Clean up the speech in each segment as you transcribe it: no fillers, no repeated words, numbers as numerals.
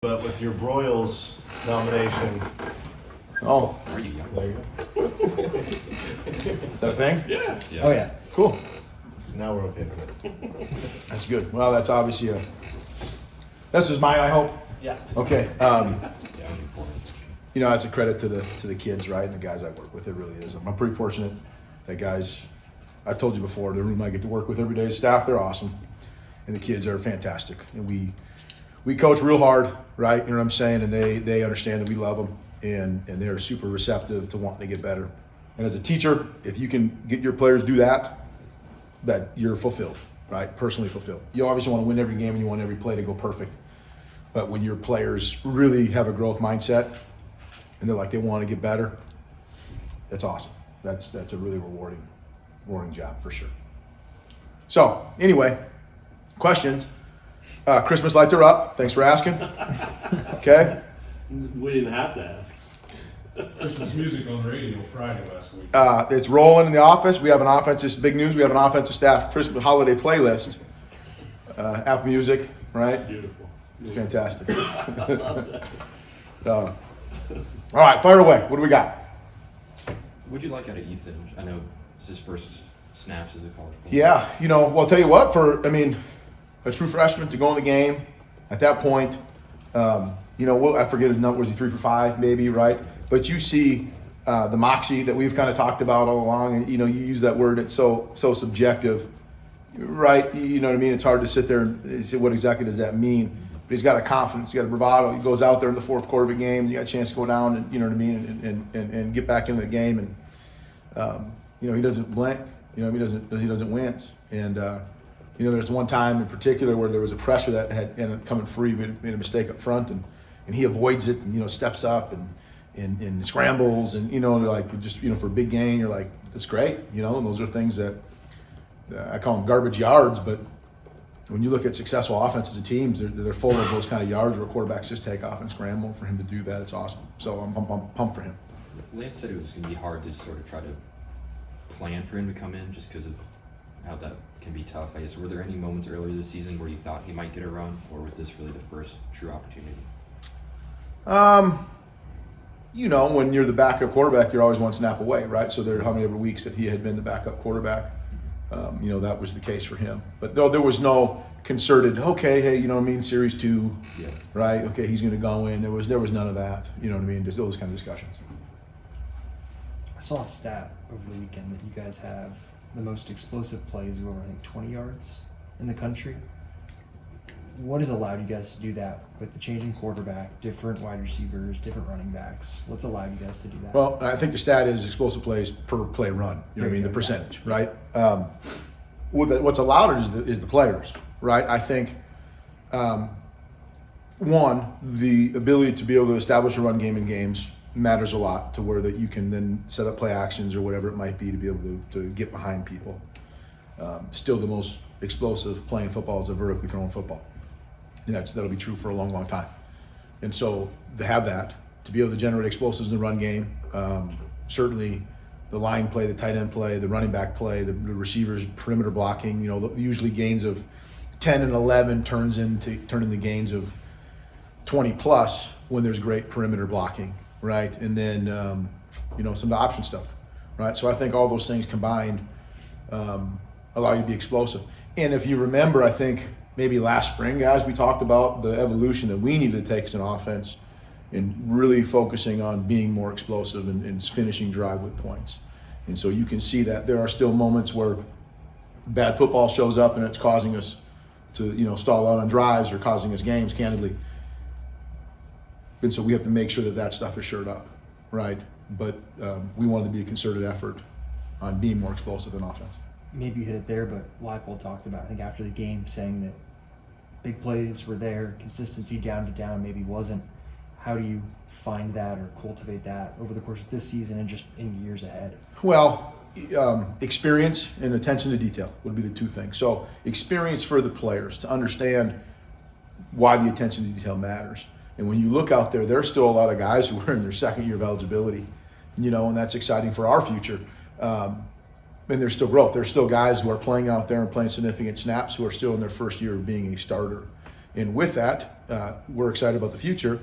But with your Broyles nomination, Oh, Are you young? there you go. is that a thing? Yeah. Oh, yeah. Cool. So now we're okay with it. That's good. Well, that's obviously this is mine, I hope. Yeah. Okay. Yeah, I'm important. You know, that's a credit to the kids, right, and the guys I work with. It really is. I'm pretty fortunate that guys. I've told you before, the room I get to work with every day, staff, they're awesome, and the kids are fantastic. And we coach real hard, right? You know what I'm saying? And they understand that we love them, and they're super receptive to wanting to get better. And as a teacher, if you can get your players to do that you're fulfilled, right? Personally fulfilled. You obviously want to win every game and you want every play to go perfect. But when your players really have a growth mindset and they're like they want to get better, that's awesome. That's a really rewarding job for sure. So anyway, questions. Christmas lights are up. Thanks for asking. Okay. We didn't have to ask. Christmas music on the radio Friday last week. It's rolling in the office. We have an offensive, big news. We have an offensive staff Christmas holiday playlist. Apple Music, right? Beautiful. It's fantastic. All right, fire away. What do we got? What'd you like out of Ethan? I know it's his first snaps as a college player. Yeah, well, I'll tell you what, a true freshman to go in the game at that point, I forget his number, was he 3 for 5 maybe, right? But you see the moxie that we've kind of talked about all along, and, you use that word, it's so subjective, right? You know what I mean? It's hard to sit there and say what exactly does that mean. But he's got a confidence, he's got a bravado. He goes out there in the fourth quarter of a game, you got a chance to go down and, you know what I mean, and get back into the game. And, he doesn't blink, he doesn't wince. And, there's one time in particular where there was a pressure that had ended up coming free, made a mistake up front, and he avoids it and, steps up and scrambles and, for a big gain, you're like, that's great, and those are things that I call them garbage yards, but when you look at successful offenses and teams, they're full of those kind of yards where quarterbacks just take off and scramble. For him to do that, it's awesome. So I'm pumped for him. Lance said it was going to be hard to sort of try to plan for him to come in just because of how that can be tough. I guess, were there any moments earlier this season where you thought he might get a run, or was this really the first true opportunity? When you're the backup quarterback, you're always one snap away, right? So there are how many ever weeks that he had been the backup quarterback. That was the case for him. But though there was no concerted, okay, hey, series 2, Yeah. right? Okay, he's going to go in. There was none of that. Just those kind of discussions. I saw a stat over the weekend that you guys have the most explosive plays of over, 20 yards in the country. What has allowed you guys to do that with the changing quarterback, different wide receivers, different running backs? What's allowed you guys to do that? Well, I think the stat is explosive plays per play run. The percentage, right? What's allowed it is the players, right? I think, one, the ability to be able to establish a run game in games matters a lot, to where that you can then set up play actions or whatever it might be to be able to get behind people. Still, the most explosive play in football is a vertically thrown football. And that'll be true for a long, long time. And so to have that, to be able to generate explosives in the run game, certainly the line play, the tight end play, the running back play, the receivers perimeter blocking, usually gains of 10 and 11 turn into gains of 20 plus when there's great perimeter blocking, right? And then, some of the option stuff, right? So I think all those things combined allow you to be explosive. And if you remember, I think maybe last spring, guys, we talked about the evolution that we need to take as an offense and really focusing on being more explosive and finishing drive with points. And so you can see that there are still moments where bad football shows up and it's causing us to, stall out on drives or causing us games, candidly. And so we have to make sure that stuff is shored up, right? But we wanted to be a concerted effort on being more explosive in offense. Maybe you hit it there, but Leipold talked about, I think, after the game, saying that big plays were there, consistency down to down maybe wasn't. How do you find that or cultivate that over the course of this season and just in years ahead? Well, experience and attention to detail would be the two things. So experience for the players to understand why the attention to detail matters. And when you look out there, there's still a lot of guys who are in their second year of eligibility, and that's exciting for our future. And there's still growth. There's still guys who are playing out there and playing significant snaps who are still in their first year of being a starter. And with that, we're excited about the future.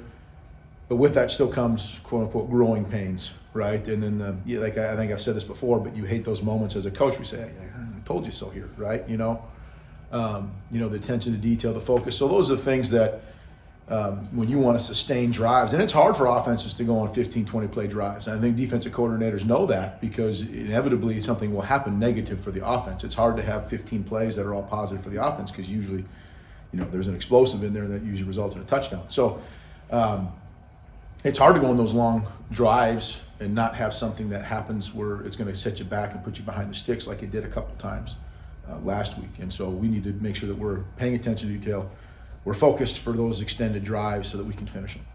But with that still comes quote unquote growing pains, right? And then like I think I've said this before, but you hate those moments as a coach. We say, I told you so here, right? The attention to detail, the focus. So those are the things that when you want to sustain drives, and it's hard for offenses to go on 15, 20 play drives. And I think defensive coordinators know that because inevitably something will happen negative for the offense. It's hard to have 15 plays that are all positive for the offense because usually, there's an explosive in there that usually results in a touchdown. So it's hard to go on those long drives and not have something that happens where it's going to set you back and put you behind the sticks like it did a couple times last week. And so we need to make sure that we're paying attention to detail. We're focused for those extended drives so that we can finish them.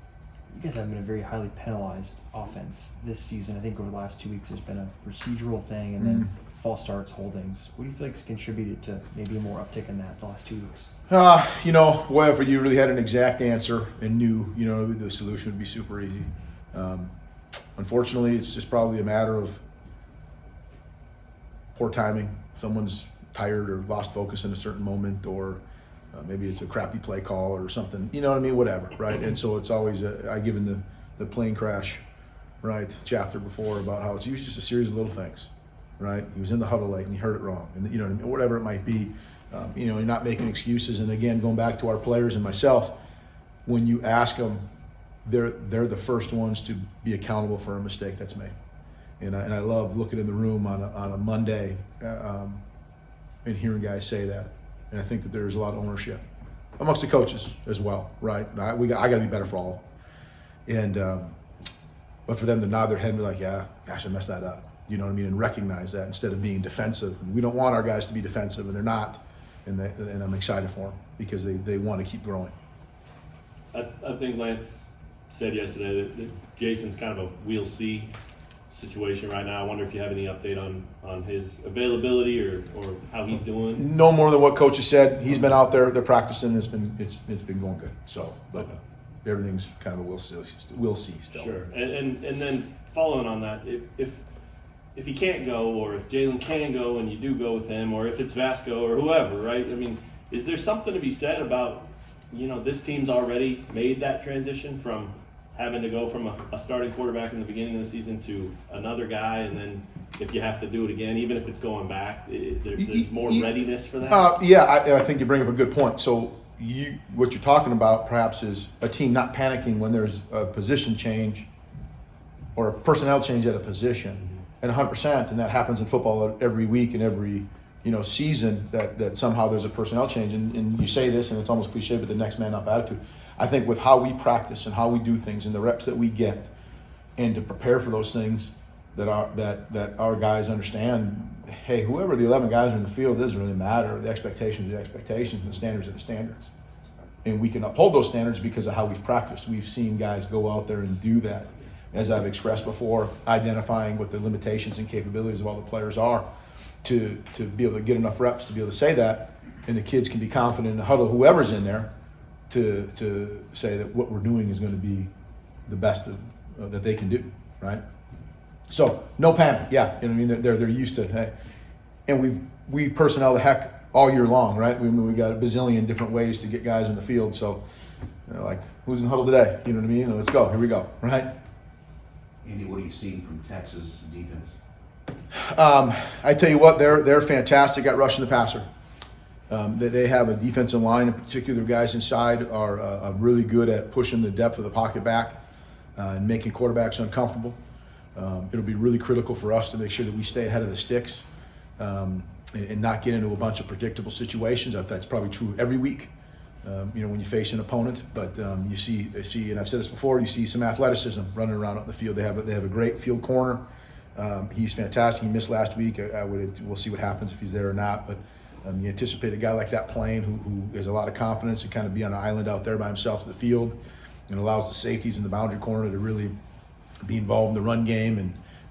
You guys have been a very highly penalized offense this season. I think over the last 2 weeks there's been a procedural thing and then false starts, holdings. What do you feel like has contributed to maybe a more uptick in that the last 2 weeks? If you really had an exact answer and knew, the solution would be super easy. Unfortunately, it's just probably a matter of poor timing. Someone's tired or lost focus in a certain moment, or maybe it's a crappy play call or something, whatever, right? And so it's always, I given the plane crash, right, chapter before about how it's usually just a series of little things, right? He was in the huddle late and he heard it wrong, and whatever it might be. You're not making excuses. And again, going back to our players and myself, when you ask them, they're the first ones to be accountable for a mistake that's made. And I love looking in the room on a Monday and hearing guys say that. And I think that there's a lot of ownership amongst the coaches as well, right? I got to be better for all of them. And but for them to nod their head and be like, yeah, gosh, I messed that up. You know what I mean? And recognize that instead of being defensive. And we don't want our guys to be defensive, and they're not. And I'm excited for them because they want to keep growing. I think Lance said yesterday that Jason's kind of a we'll see situation right now. I wonder if you have any update on his availability or how he's doing. No more than what coach has said. He's been out there. They're practicing. It's been going good. So, but Okay. Everything's kind of a we'll see still. Sure. And then following on that, if he can't go, or if Jalen can go and you do go with him, or if it's Vasco or whoever, right? I mean, is there something to be said about, this team's already made that transition from having to go from a starting quarterback in the beginning of the season to another guy, and then if you have to do it again, even if it's going back, there's more readiness for that? I think you bring up a good point. So what you're talking about perhaps is a team not panicking when there's a position change or a personnel change at a position. And 100%, and that happens in football every week and every season that somehow there's a personnel change. And you say this, and it's almost cliche, but the next man up attitude. I think with how we practice and how we do things and the reps that we get, and to prepare for those things, that our guys understand. Hey, whoever the 11 guys are in the field, it doesn't really matter. The expectations are the expectations, and the standards are the standards. And we can uphold those standards because of how we've practiced. We've seen guys go out there and do that. As I've expressed before, identifying what the limitations and capabilities of all the players are to be able to get enough reps to be able to say that, and the kids can be confident in the huddle, whoever's in there, to say that what we're doing is going to be the best that they can do, right? So no panic, yeah. They're used to, hey, and we personnel the heck all year long, right? We got a bazillion different ways to get guys in the field. So like, who's in the huddle today? You know what I mean? Let's go. Here we go, right? Andy, what are you seeing from Texas defense? I tell you what, they're fantastic at rushing the passer. They have a defensive line, in particular, guys inside are really good at pushing the depth of the pocket back and making quarterbacks uncomfortable. It'll be really critical for us to make sure that we stay ahead of the sticks and not get into a bunch of predictable situations. That's probably true every week. When you face an opponent, but you see, and I've said this before, you see some athleticism running around on the field. They have a great field corner. He's fantastic. He missed last week. We'll see what happens if he's there or not. But you anticipate a guy like that playing who has a lot of confidence and kind of be on an island out there by himself in the field, and allows the safeties in the boundary corner to really be involved in the run game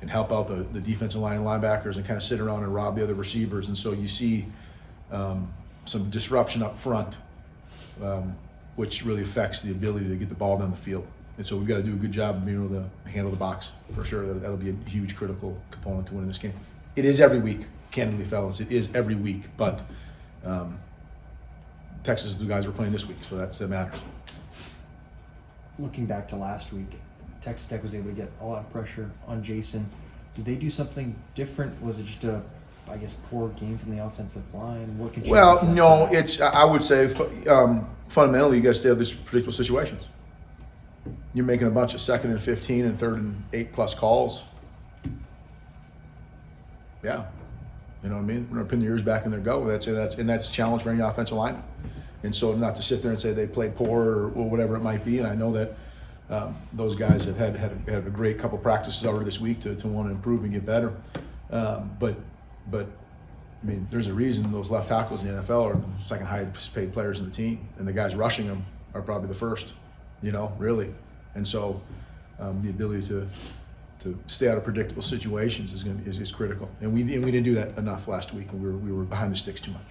and help out the defensive line and linebackers and kind of sit around and rob the other receivers. And so you see some disruption up front. Which really affects the ability to get the ball down the field. And so we've got to do a good job of being able to handle the box for sure. That'll be a huge critical component to winning this game. It is every week, candidly, fellas. It is every week. But Texas, the guys were playing this week, so that matters. Looking back to last week, Texas Tech was able to get a lot of pressure on Jason. Did they do something different? Was it just a, I guess, poor game from the offensive line? What contributed Well, to that no, tie? it's, I would say, fundamentally, you got to stay out of these predictable situations. You're making a bunch of 2nd and 15 and 3rd and 8+ calls. Yeah. You know what I mean? We're going to pin their ears back in their go. That's a challenge for any offensive lineman. And so not to sit there and say they played poor or whatever it might be. And I know that those guys have had a great couple practices already this week to want to improve and get better. But I mean, there's a reason those left tackles in the NFL are the second highest paid players in the team, and the guys rushing them are probably the first. You know, really. And so the ability to stay out of predictable situations is critical. And we didn't do that enough last week, and we were behind the sticks too much.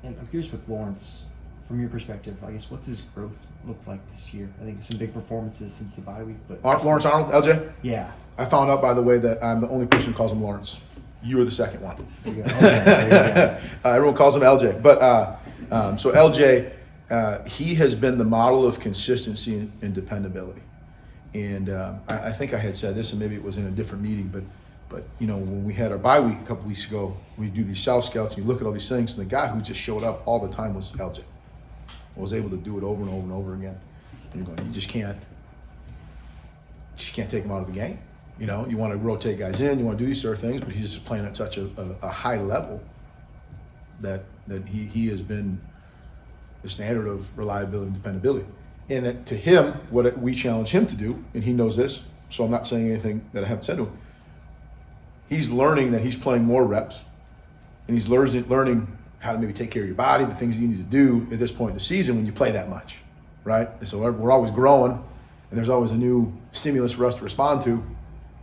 And I'm curious with Lawrence, from your perspective, I guess, what's his growth look like this year? I think some big performances since the bye week, but Lawrence Arnold, LJ? yeah. I found out, by the way, that I'm the only person who calls him Lawrence. You are the second one. There you go. Okay, there you go. Everyone calls him LJ. But so LJ, he has been the model of consistency and dependability. And I think I had said this, and maybe it was in a different meeting, but you know, when we had our bye week a couple weeks ago, we do these South Scouts, and you look at all these things, and the guy who just showed up all the time was LJ. I was able to do it over and over and over again. And you're going, you just can't take him out of the game. You know, you want to rotate guys in, you want to do these sort of things, but he's just playing at such a high level that he has been the standard of reliability and dependability. And to him, what we challenge him to do, and he knows this, so I'm not saying anything that I haven't said to him, he's learning that he's playing more reps, and he's learning how to maybe take care of your body, the things you need to do at this point in the season when you play that much, right? And so we're always growing, and there's always a new stimulus for us to respond to,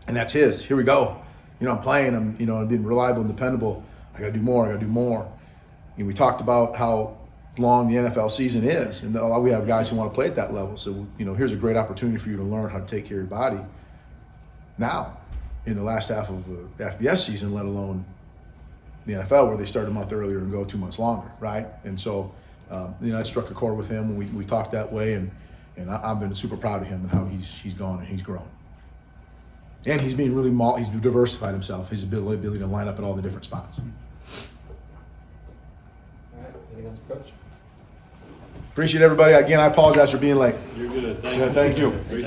and that's his. Here we go. You know, I'm playing, I'm being reliable and dependable. I got to do more. And we talked about how long the NFL season is, and we have guys who want to play at that level. So, you know, here's a great opportunity for you to learn how to take care of your body now in the last half of the FBS season, let alone the NFL, where they start a month earlier and go 2 months longer, right? And so, you know, I struck a chord with him. We talked that way, and I've been super proud of him and how he's gone and he's grown. And he's being really he's diversified himself, his ability to line up at all the different spots. All right, anything else, Coach? Appreciate everybody. Again, I apologize for being late. You're good. Thank Yeah, you. thank you. Great